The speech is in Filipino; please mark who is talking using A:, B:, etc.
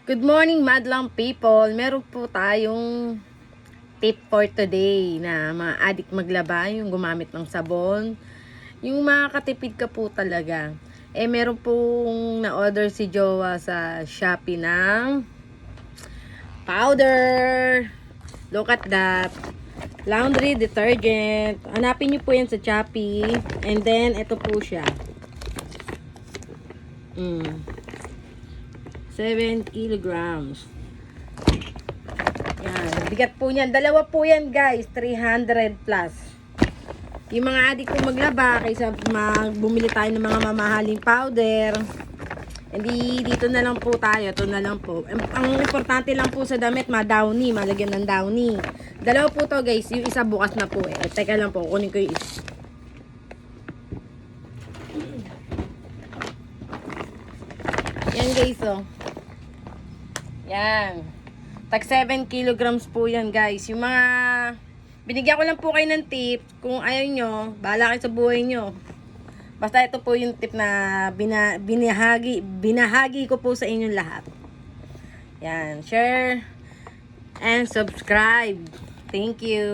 A: Good morning, madlang people. Meron po tayong tip for today na mga adik maglaba, yung gumamit ng sabon. Yung makakatipid ka po talaga. Meron pong na-order si Jowa sa Shopee ng powder. Look at that. Laundry detergent. Hanapin nyo po yan sa Shopee. And then, ito po siya. 7 kilograms. Yan. Bigat po niyan. Dalawa po yan, guys. 300 plus. Yung mga adik po maglaba, kaysa bumili tayo ng mga mamahaling powder, hindi dito na lang po tayo. Ito na lang po. Ang importante lang po sa damit, ma-downy. Malagyan ng downy. Dalawa po to, guys. Yung isa bukas na po eh. Teka lang po. Kunin ko yung isa. Yan, guys, oh. Yan. Tag 7 kilograms po yan, guys. Yung mga binigyan ko lang po kayo ng tip. Kung ayaw nyo, bahala kayo sa buhay nyo. Basta ito po yung tip na binahagi ko po sa inyong lahat. Yan. Share and subscribe. Thank you.